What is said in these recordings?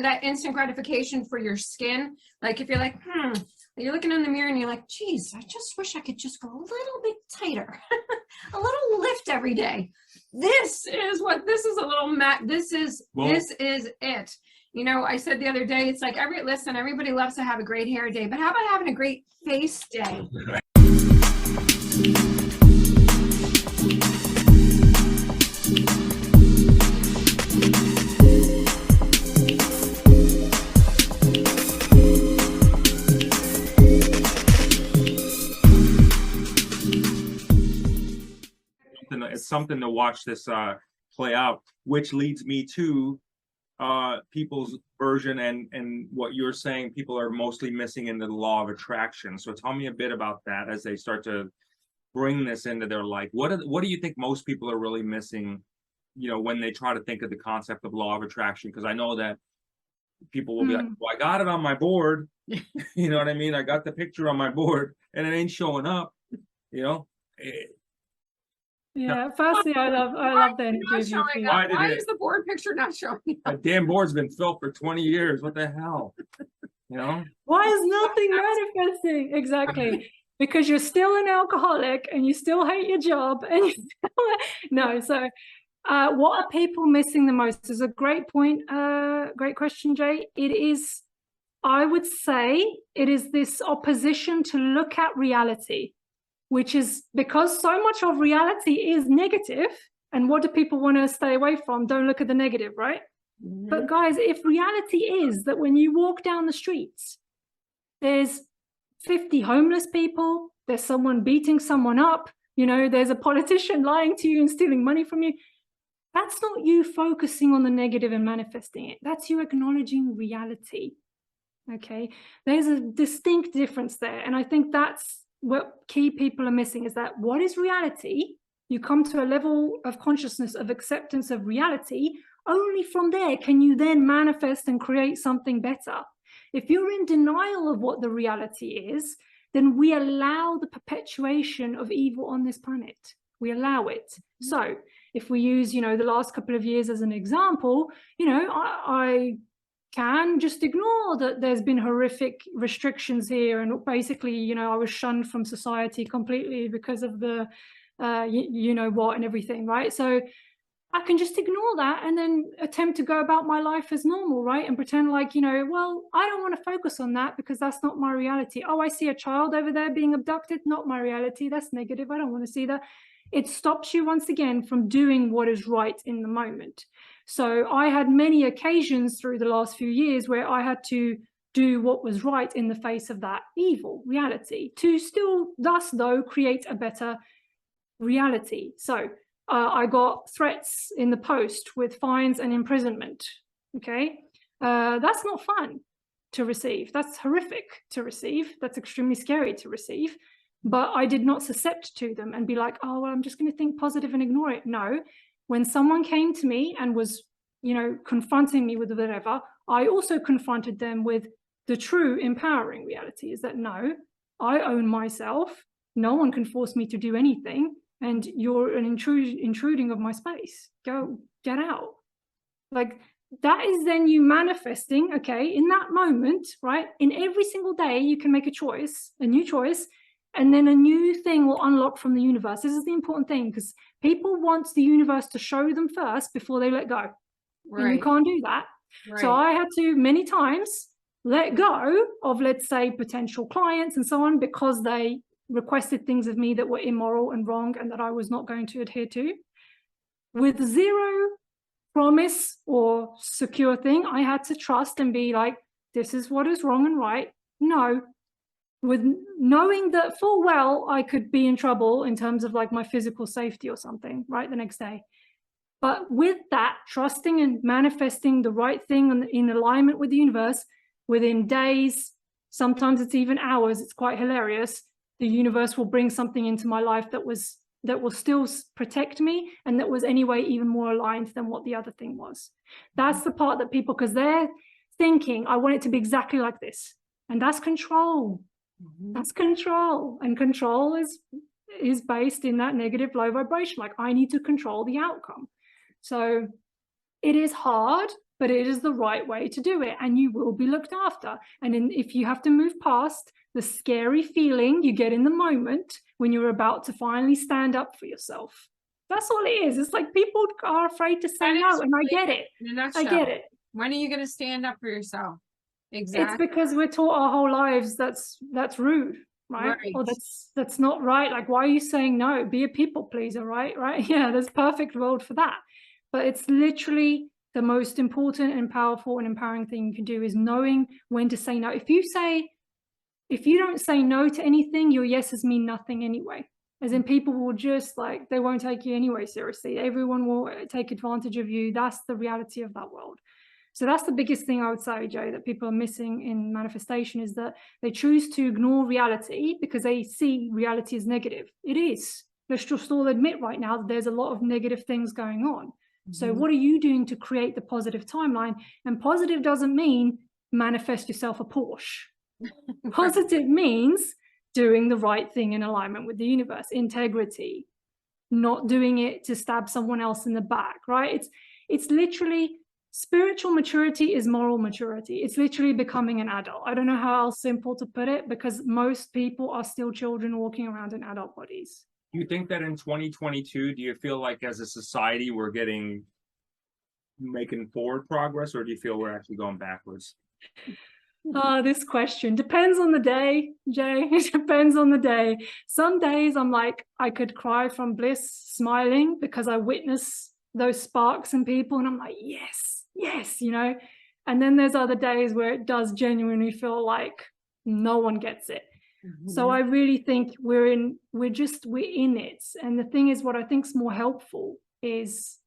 that instant gratification for your skin. Like if you're like, you're looking in the mirror and you're like, geez, I just wish I could just go a little bit tighter, a little lift every day. This is a little this is it. You know, I said the other day, it's like everybody loves to have a great hair day, but how about having a great face day? It's something to watch this play out, which leads me to people's version and what you're saying people are mostly missing in the law of attraction. So tell me a bit about that as they start to bring this into their life. What do you think most people are really missing, you know, when they try to think of the concept of law of attraction? Because I know that people will be like, well, I got it on my board. You know what I mean? I got the picture on my board and it ain't showing up, you know? Yeah, firstly, I love the energy. Why is the board picture not showing up? That damn board's been filled for 20 years. What the hell? You know? Why is nothing manifesting? Exactly. Because you're still an alcoholic and you still hate your job and you still... No, so what are people missing the most is a great point. Great question, Jay. It is, I would say, it is this opposition to look at reality, which is because so much of reality is negative. And what do people want to stay away from? Don't look at the negative, right? But guys, if reality is that when you walk down the streets, there's 50 homeless people, there's someone beating someone up, you know, there's a politician lying to you and stealing money from you, that's not you focusing on the negative and manifesting it. That's you acknowledging reality. Okay, there's a distinct difference there. And I think that's what key people are missing, is that what is reality? You come to a level of consciousness of acceptance of reality. Only from there can you then manifest and create something better. If you're in denial of what the reality is, then we allow the perpetuation of evil on this planet. We allow it. So if we use, you know, the last couple of years as an example, you know, I can just ignore that there's been horrific restrictions here, and basically, you know, I was shunned from society completely because of the you know what and everything, right? So I can just ignore that and then attempt to go about my life as normal, right? And pretend like, you know, well, I don't want to focus on that because that's not my reality. Oh, I see a child over there being abducted, not my reality, that's negative, I don't want to see that. It stops you once again from doing what is right in the moment. So I had many occasions through the last few years where I had to do what was right in the face of that evil reality to still thus though create a better reality. So I got threats in the post with fines and imprisonment. Okay, that's not fun to receive. That's horrific to receive. That's extremely scary to receive. But I did not suscept to them and be like, oh, well, I'm just going to think positive and ignore it. No. When someone came to me and was, you know, confronting me with whatever, I also confronted them with the true empowering reality, is that no, I own myself. No one can force me to do anything. And you're an intruding of my space. Go, get out. Like, that is then you manifesting, okay, in that moment, right? In every single day, you can make a choice, a new choice, and then a new thing will unlock from the universe. This is the important thing, because people want the universe to show them first before they let go. Right. And you can't do that. Right. So I had to many times let go of, let's say, potential clients and so on, because they requested things of me that were immoral and wrong and that I was not going to adhere to. With zero promise or secure thing, I had to trust and be like, this is what is wrong and right. No. With knowing that full well I could be in trouble in terms of like my physical safety or something, right, the next day. But with that, trusting and manifesting the right thing in alignment with the universe, within days, sometimes it's even hours, it's quite hilarious, the universe will bring something into my life that will still protect me and that was anyway even more aligned than what the other thing was. That's the part that people, because they're thinking, I want it to be exactly like this. And that's control. That's control. And control is based in that negative low vibration. Like, I need to control the outcome. So it is hard, but it is the right way to do it, and you will be looked after. And if you have to move past the scary feeling you get in the moment when you're about to finally stand up for yourself, that's all it is. It's like people are afraid to say no, and I get it. In a nutshell. I get it. When are you going to stand up for yourself? Exactly. It's because we're taught our whole lives that's rude, right? Or that's not right. Like, why are you saying no? Be a people pleaser, right? Yeah, there's perfect world for that. But it's literally the most important and powerful and empowering thing you can do is knowing when to say no. If you don't say no to anything, your yeses mean nothing anyway. As in, people will just like, they won't take you anyway seriously. Everyone will take advantage of you. That's the reality of that world. So that's the biggest thing I would say, Joe, that people are missing in manifestation, is that they choose to ignore reality because they see reality as negative. It is. Let's just all admit right now that there's a lot of negative things going on. So what are you doing to create the positive timeline? And positive doesn't mean manifest yourself a Porsche. Positive means doing the right thing in alignment with the universe, integrity, not doing it to stab someone else in the back, right? It's literally, spiritual maturity is moral maturity. It's literally becoming an adult. I don't know how else simple to put it, because most people are still children walking around in adult bodies. Do you think that in 2022, do you feel like as a society we're making forward progress, or do you feel we're actually going backwards? This question depends on the day, Jay. It depends on the day. Some days I'm like, I could cry from bliss, smiling because I witness those sparks in people, and I'm like, yes, you know. And then there's other days where it does genuinely feel like no one gets it. So I really think we're in it. And the thing is, what I think is more helpful is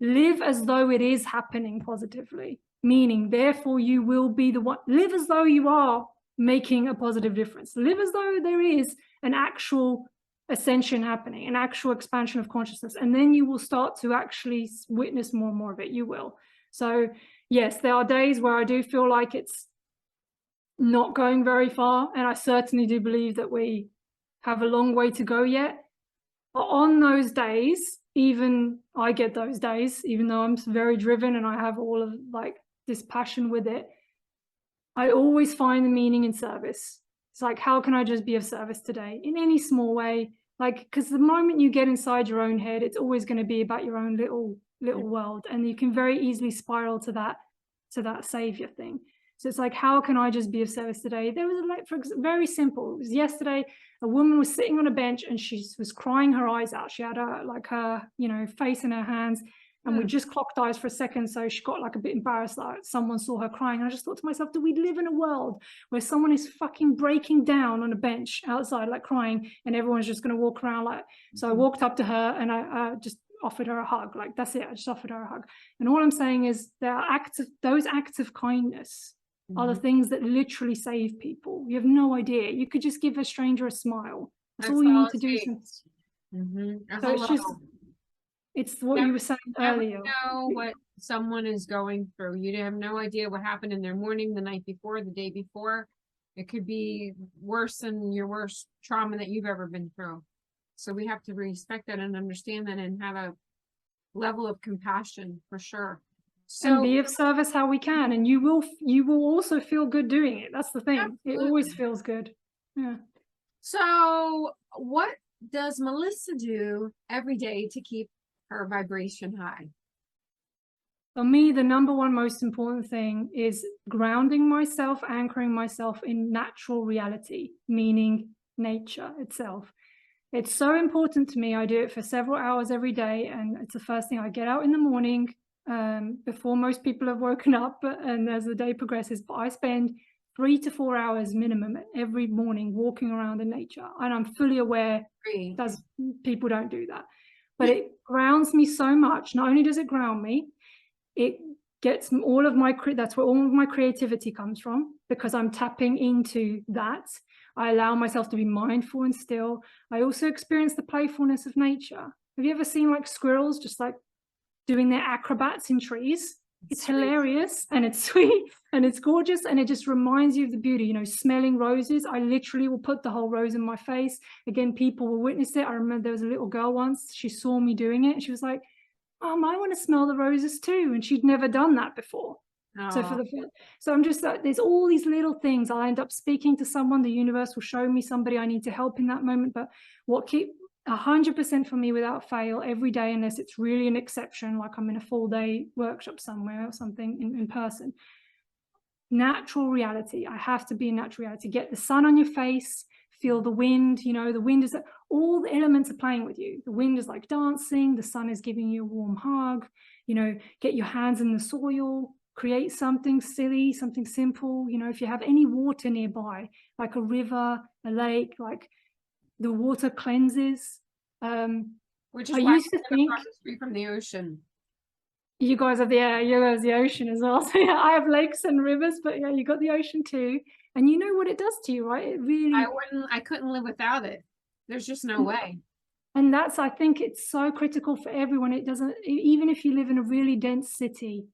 live as though it is happening positively, meaning therefore you will be the one. Live as though you are making a positive difference. Live as though there is an actual ascension happening, an actual expansion of consciousness, and then you will start to actually witness more and more of it. You will. So yes, there are days where I do feel like it's not going very far, and I certainly do believe that we have a long way to go yet. But on those days, even I get those days, even though I'm very driven and I have all of like this passion with it, I always find the meaning in service. It's like, how can I just be of service today in any small way? Like, because the moment you get inside your own head, it's always going to be about your own little world, and you can very easily spiral to that savior thing. So it's like, how can I just be of service today? There was very simple. It was yesterday, a woman was sitting on a bench and she was crying her eyes out. She had her face in her hands, and we just clocked eyes for a second. So she got like a bit embarrassed that someone saw her crying. And I just thought to myself, do we live in a world where someone is fucking breaking down on a bench outside, like crying, and everyone's just going to walk around like, so I walked up to her and I just offered her a hug. Like, that's it. I just offered her a hug. And all I'm saying is those acts of kindness are the things that literally save people. You have no idea. You could just give a stranger a smile. That's all you need to do. So it's what you were saying earlier. You know what someone is going through. You have no idea what happened in their morning, the night before, the day before. It could be worse than your worst trauma that you've ever been through. So we have to respect that and understand that and have a level of compassion for sure. So, and be of service how we can, and you will also feel good doing it. That's the thing. Absolutely. It always feels good. Yeah. So what does Melissa do every day to keep her vibration high? For me, the number one most important thing is grounding myself, anchoring myself in natural reality, meaning nature itself. It's so important to me. I do it for several hours every day, and it's the first thing. I get out in the morning before most people have woken up, and as the day progresses, but I spend 3 to 4 hours minimum every morning walking around in nature, and I'm fully aware people don't do that, but it grounds me so much. Not only does it ground me, it gets all of my that's where all of my creativity comes from, because I'm tapping into that. I allow myself to be mindful and still. I also experience the playfulness of nature. Have you ever seen like squirrels just like doing their acrobats in trees? It's hilarious, and it's sweet, and it's gorgeous, and it just reminds you of the beauty. You know, smelling roses, I literally will put the whole rose in my face. Again, people will witness it. I remember there was a little girl once, she saw me doing it, and she was like, Mom, I want to smell the roses too. And she'd never done that before. So so I'm just like, there's all these little things. I end up speaking to someone, the universe will show me somebody I need to help in that moment. But what keep 100% for me without fail every day, unless it's really an exception, like I'm in a full day workshop somewhere or something in person, natural reality. I have to be in natural reality. Get the sun on your face, feel the wind. You know, the wind is, all the elements are playing with you. The wind is like dancing, the sun is giving you a warm hug. You know, get your hands in the soil, create something silly, something simple. You know, if you have any water nearby, like a river, a lake, like the water cleanses. We're just I used to think across the street from the ocean. you guys have the ocean as well. So yeah, I have lakes and rivers, but yeah, you got the ocean too. And you know what it does to you, right? It really, I couldn't live without it. There's just no way. and that's, I think it's so critical for everyone. It doesn't, even if you live in a really dense city,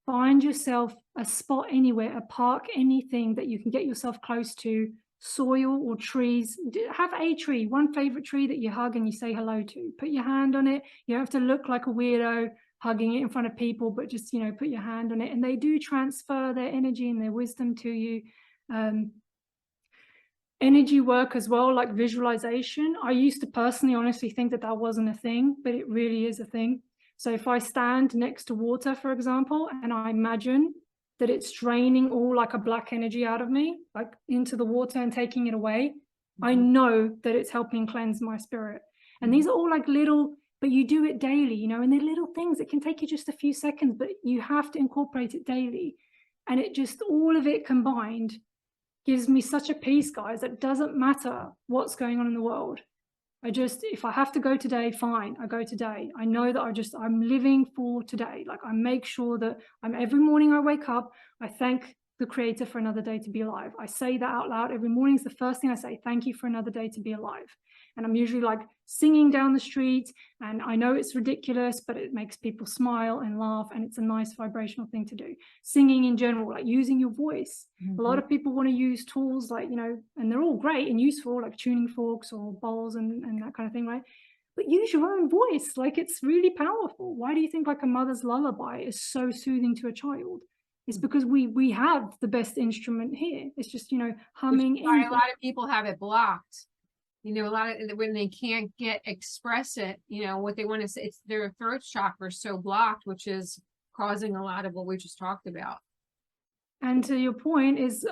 find yourself a spot anywhere, a park, anything that you can get yourself close to, soil or trees. Have a tree, one favorite tree that you hug and you say hello to. Put your hand on it. You don't have to look like a weirdo hugging it in front of people, but just, you know, put your hand on it. And they do transfer their energy and their wisdom to you. Energy work as well, like visualization. I used to personally honestly think that wasn't a thing, but it really is a thing. So if I stand next to water, for example, and I imagine that it's draining all like a black energy out of me, like into the water and taking it away, I know that it's helping cleanse my spirit. And these are all like little, but you do it daily, you know, and they're little things. It can take you just a few seconds, but you have to incorporate it daily. And it just, all of it combined gives me such a peace, guys, that doesn't matter what's going on in the world. If I have to go today, fine, I go today. I know that I'm living for today. Like I make sure that every morning I wake up, I thank the creator for another day to be alive. I say that out loud every morning. It's the first thing I say, thank you for another day to be alive. And I'm usually like singing down the street, and I know it's ridiculous, but it makes people smile and laugh, and it's a nice vibrational thing to do. Singing in general, like using your voice. A lot of people want to use tools like, you know, and they're all great and useful, like tuning forks or bowls and that kind of thing, right? But use your own voice. Like it's really powerful. Why do you think like a mother's lullaby is so soothing to a child? It's because we have the best instrument here. It's just, you know, humming. A lot of people have it blocked. You know, a lot of when they can't express it, you know, what they want to say, it's their throat chakra is so blocked, which is causing a lot of what we just talked about. And to your point is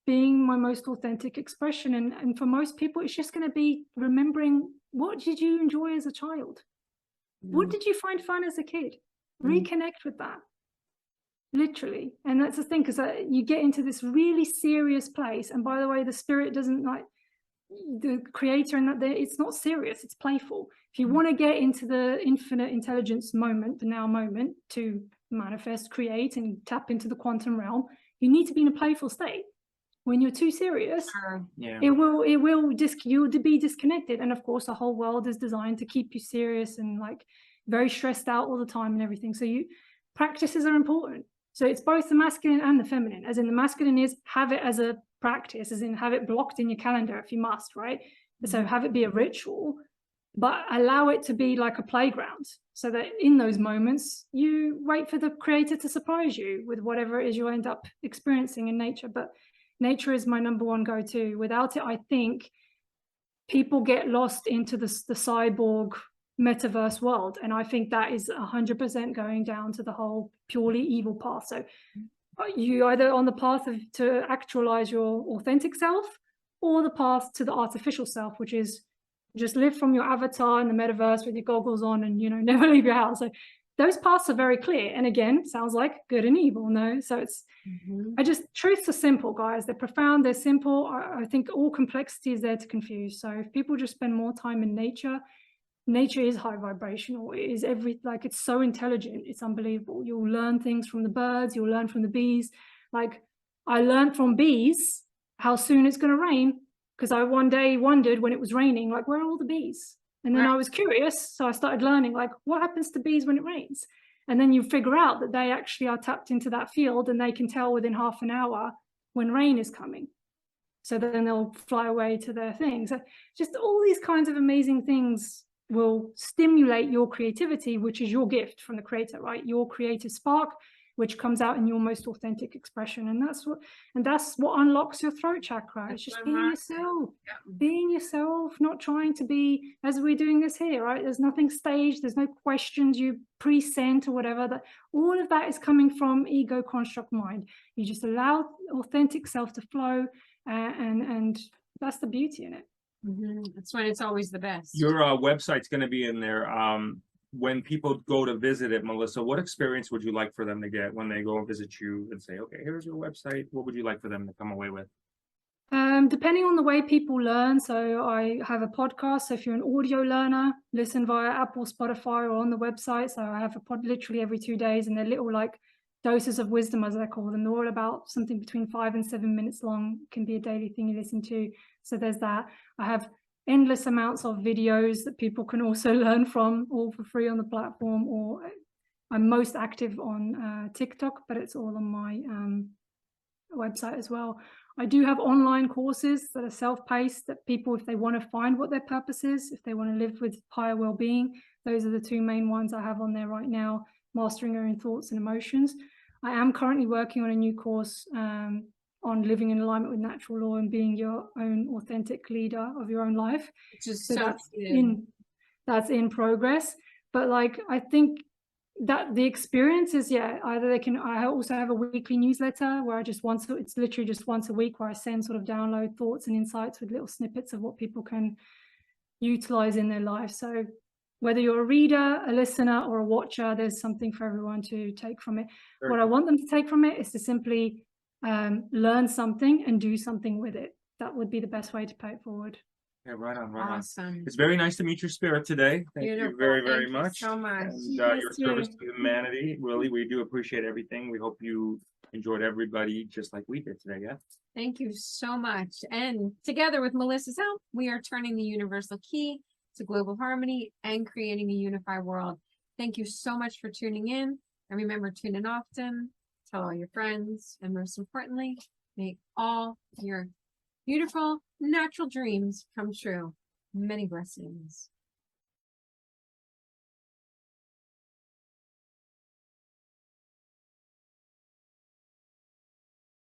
being my most authentic expression. And for most people, it's just going to be remembering, what did you enjoy as a child? What did you find fun as a kid? Reconnect with that. Literally. And that's the thing, because you get into this really serious place. And by the way, the spirit doesn't like, the creator and that it's not serious, it's playful. If you want to get into the infinite intelligence moment, the now moment, to manifest, create, and tap into the quantum realm, you need to be in a playful state. When you're too serious, you'll be disconnected. And of course the whole world is designed to keep you serious and like very stressed out all the time and everything. So practices are important. So it's both the masculine and the feminine, as in the masculine is have it as a practice, as in have it blocked in your calendar if you must, right? So have it be a ritual, but allow it to be like a playground, so that in those moments you wait for the creator to surprise you with whatever it is you end up experiencing in nature. But nature is my number one go-to. Without it, I think people get lost into the cyborg metaverse world, and I think that is 100% going down to the whole purely evil path. So you either on the path to actualize your authentic self, or the path to the artificial self, which is just live from your avatar in the metaverse with your goggles on and, you know, never leave your house. So those paths are very clear. And again, sounds like good and evil, no? So it's, truths are simple, guys. They're profound, they're simple. I think all complexity is there to confuse. So if people just spend more time in nature is high vibrational. It is it's so intelligent. It's unbelievable. You'll learn things from the birds. You'll learn from the bees. Like I learned from bees how soon it's going to rain, because I one day wondered when it was raining, like, where are all the bees? And then I was curious. So I started learning, like, what happens to bees when it rains? And then you figure out that they actually are tapped into that field, and they can tell within half an hour when rain is coming. So then they'll fly away to their things. So just all these kinds of amazing things will stimulate your creativity, which is your gift from the creator, right? Your creative spark, which comes out in your most authentic expression. And that's what unlocks your throat chakra. It's just being yourself, being yourself, not trying to be, as we're doing this here, right? There's nothing staged, there's no questions you pre-sent or whatever. That all of that is coming from ego construct mind. You just allow authentic self to flow, and that's the beauty in it. That's when it's always the best. Your website's going to be in there. When people go to visit it, Melissa, what experience would you like for them to get when they go and visit you and say, okay, here's your website? What would you like for them to come away with? Depending on the way people learn. So I have a podcast. So if you're an audio learner, listen via Apple, Spotify, or on the website. So I have a pod literally every 2 days, and they're little like doses of wisdom, as I call them. They're all about something between 5 and 7 minutes long. Can be a daily thing you listen to. So there's that. I have endless amounts of videos that people can also learn from, all for free on the platform. Or I'm most active on TikTok, but it's all on my website as well. I do have online courses that are self-paced, that people, if they want to find what their purpose is, if they want to live with higher well-being, those are the two main ones I have on there right now: Mastering Your Own Thoughts and Emotions. I am currently working on a new course on living in alignment with natural law and being your own authentic leader of your own life. Which is So so that's in progress. But like, I think that the experience is, either they can, I also have a weekly newsletter where I just it's literally just once a week, where I send sort of download thoughts and insights with little snippets of what people can utilize in their life. So whether you're a reader, a listener, or a watcher, there's something for everyone to take from it. Sure. What I want them to take from it is to simply learn something and do something with it. That would be the best way to pay it forward. Yeah, right on, right on. awesome. It's very nice to meet your spirit today. Thank you Beautiful. very, very Thank you much. so much. And Yes, your you. service to humanity, really, we do appreciate everything. We hope you enjoyed everybody just like we did today, yeah? Thank you so much. And together with Melissa's help, we are turning the universal key to global harmony and creating a unified world. Thank you so much for tuning in. And remember, tune in often, tell all your friends, and most importantly, make all your beautiful natural dreams come true. Many blessings.